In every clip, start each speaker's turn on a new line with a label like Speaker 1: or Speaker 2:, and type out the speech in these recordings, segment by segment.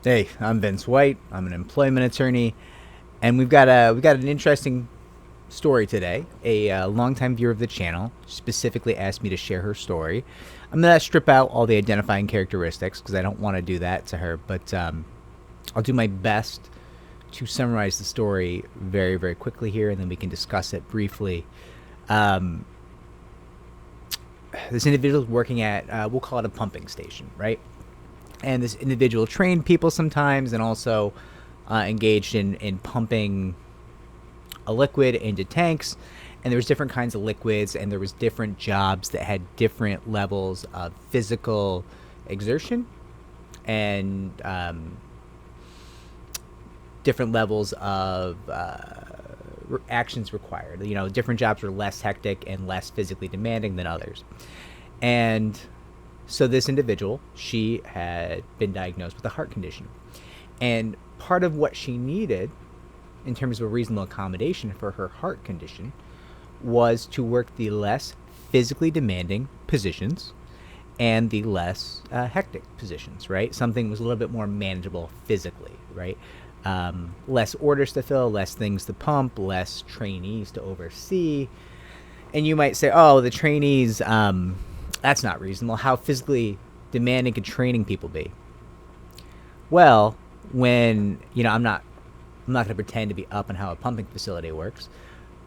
Speaker 1: Hey, I'm Vince White. I'm an employment attorney, and we've got an interesting story today. A longtime viewer of the channel specifically asked me to share her story. I'm gonna strip out all the identifying characteristics because I don't want to do that to her, but I'll do my best to summarize the story very, very quickly here, and then we can discuss it briefly. Um, this individual is working at we'll call it a pumping station, right? And this individual trained people sometimes and also engaged in pumping a liquid into tanks. And there was different kinds of liquids, and there was different jobs that had different levels of physical exertion and different levels of actions required. You know, different jobs were less hectic and less physically demanding than others. And so this individual, she had been diagnosed with a heart condition. And part of what she needed in terms of a reasonable accommodation for her heart condition was to work the less physically demanding positions and the less hectic positions, right? Something was a little bit more manageable physically, right? Less orders to fill, less things to pump, less trainees to oversee. And you might say, oh, the trainees, that's not reasonable. How physically demanding could training people be? Well, when, I'm not going to pretend to be up on how a pumping facility works,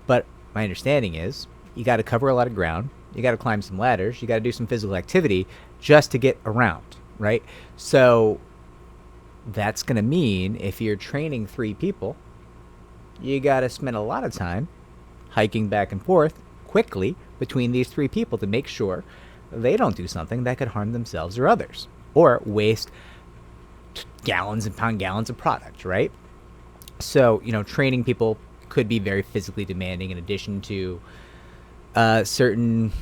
Speaker 1: but my understanding is you got to cover a lot of ground, you got to climb some ladders, you got to do some physical activity just to get around, right? So that's going to mean if you're training 3 people, you got to spend a lot of time hiking back and forth quickly between these 3 people to make sure they don't do something that could harm themselves or others or waste gallons and pound gallons of product, right? So, training people could be very physically demanding in addition to certain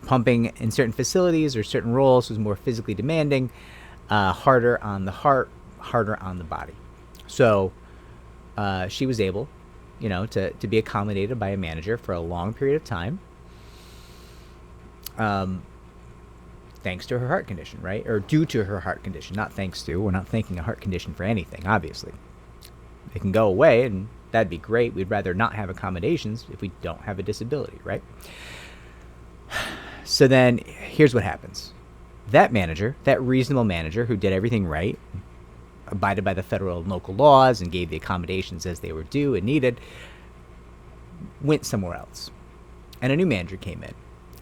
Speaker 1: pumping in certain facilities or certain roles was more physically demanding, harder on the heart, harder on the body. So she was able, to be accommodated by a manager for a long period of time. Thanks to her heart condition, right? Or due to her heart condition, not thanks to. We're not thanking a heart condition for anything, obviously. It can go away, and that'd be great. We'd rather not have accommodations if we don't have a disability, right? So then, here's what happens. That manager, that reasonable manager who did everything right, abided by the federal and local laws and gave the accommodations as they were due and needed, went somewhere else. And a new manager came in.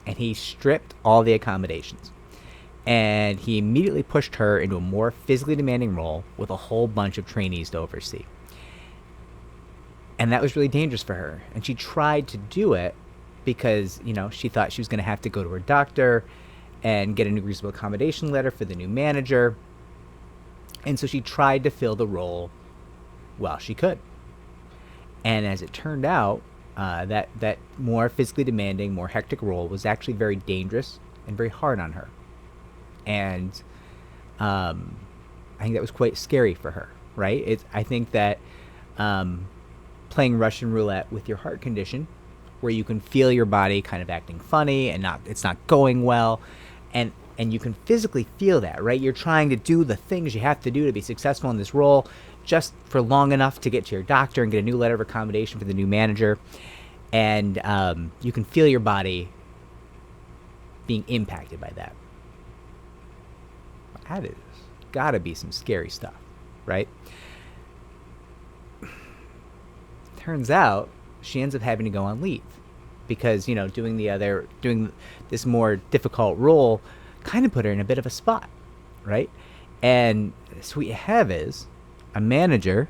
Speaker 1: And he stripped all the accommodations. And he immediately pushed her into a more physically demanding role with a whole bunch of trainees to oversee. And that was really dangerous for her. And she tried to do it because, she thought she was going to have to go to her doctor and get a new reasonable accommodation letter for the new manager. And so she tried to fill the role while she could. And as it turned out, that more physically demanding, more hectic role was actually very dangerous and very hard on her. And I think that was quite scary for her, right? I think that playing Russian roulette with your heart condition, where you can feel your body kind of acting funny and it's not going well, and you can physically feel that, right? You're trying to do the things you have to do to be successful in this role just for long enough to get to your doctor and get a new letter of accommodation for the new manager. And you can feel your body being impacted by that. That is gotta be some scary stuff, right? Turns out she ends up having to go on leave because, doing this more difficult role kind of put her in a bit of a spot, right? And so what you have is a manager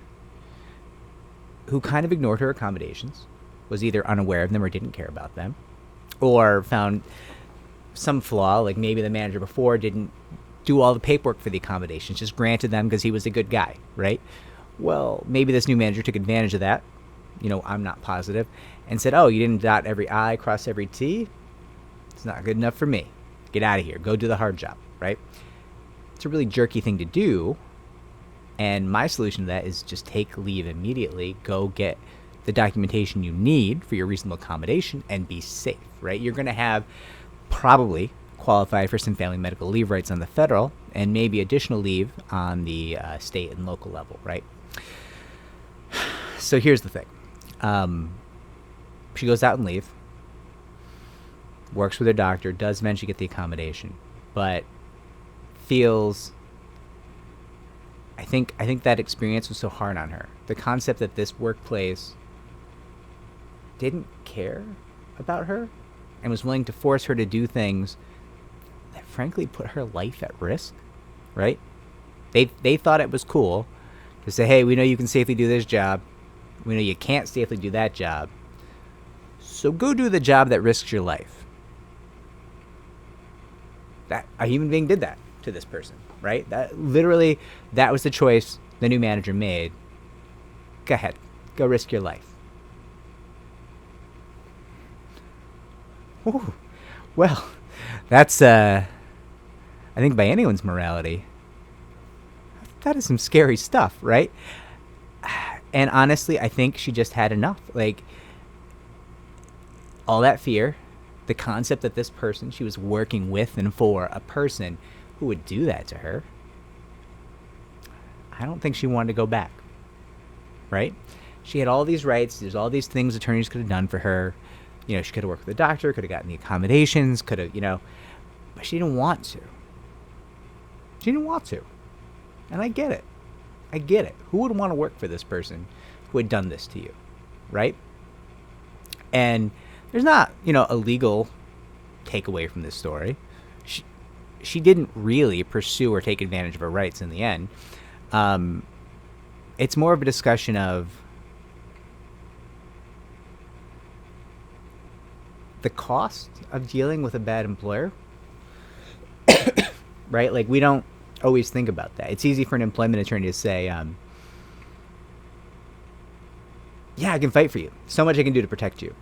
Speaker 1: who kind of ignored her accommodations, was either unaware of them or didn't care about them, or found some flaw, like maybe the manager before didn't do all the paperwork for the accommodations, just granted them because he was a good guy, right? Well, maybe this new manager took advantage of that, I'm not positive, and said, oh, you didn't dot every I, cross every T? It's not good enough for me. Get out of here. Go do the hard job, right? It's a really jerky thing to do, and my solution to that is just take leave immediately, go get the documentation you need for your reasonable accommodation, and be safe, right? You're going to have probably qualify for some family medical leave rights on the federal and maybe additional leave on the state and local level, right? So here's the thing. She goes out and leave, works with her doctor, does eventually get the accommodation, but feels... I think that experience was so hard on her. The concept that this workplace didn't care about her and was willing to force her to do things that frankly put her life at risk, right? They thought it was cool to say, hey, we know you can safely do this job. We know you can't safely do that job. So go do the job that risks your life. That a human being did that to this person, right? That was the choice the new manager made. Go ahead. Go risk your life. Ooh. Well, that's I think by anyone's morality, that is some scary stuff, right? And honestly, I think she just had enough. Like, all that fear, the concept that this person, she was working with and for a person who would do that to her, I don't think she wanted to go back, right? She had all these rights. There's all these things attorneys could have done for her. You know, she could have worked with a doctor, could have gotten the accommodations, could have, but she didn't want to. She didn't want to. And I get it. I get it. Who would want to work for this person who had done this to you, right? And there's not, a legal takeaway from this story. She didn't really pursue or take advantage of her rights in the end. It's more of a discussion of the cost of dealing with a bad employer, right? Like, we don't always think about that. It's easy for an employment attorney to say, yeah, I can fight for you. So much I can do to protect you.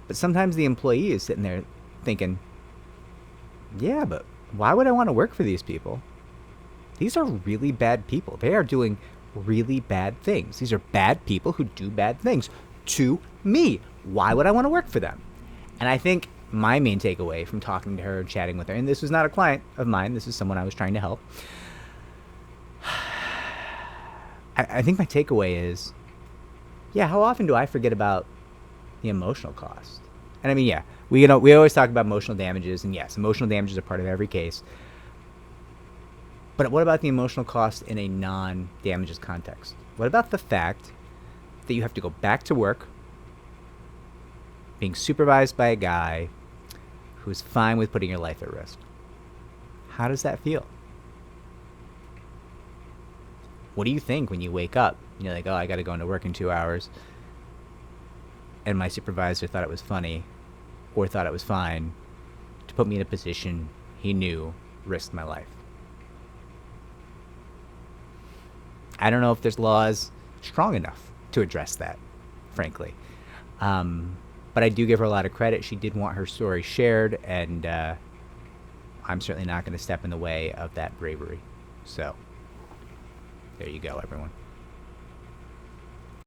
Speaker 1: But sometimes the employee is sitting there thinking, yeah, but why would I want to work for these people? These are really bad people. They are doing really bad things. These are bad people who do bad things to me. Why would I want to work for them? And I think my main takeaway from talking to her, chatting with her, and this was not a client of mine, this is someone I was trying to help. I think my takeaway is, yeah, how often do I forget about the emotional cost? And I mean, yeah, we always talk about emotional damages, and yes, emotional damages are part of every case. But what about the emotional cost in a non-damages context? What about the fact that you have to go back to work, being supervised by a guy who's fine with putting your life at risk? How does that feel? What do you think when you wake up? You're like, oh, I got to go into work in 2 hours. And my supervisor thought it was funny or thought it was fine to put me in a position he knew risked my life. I don't know if there's laws strong enough to address that, frankly. But I do give her a lot of credit. She did want her story shared, and I'm certainly not going to step in the way of that bravery. So, there you go, everyone.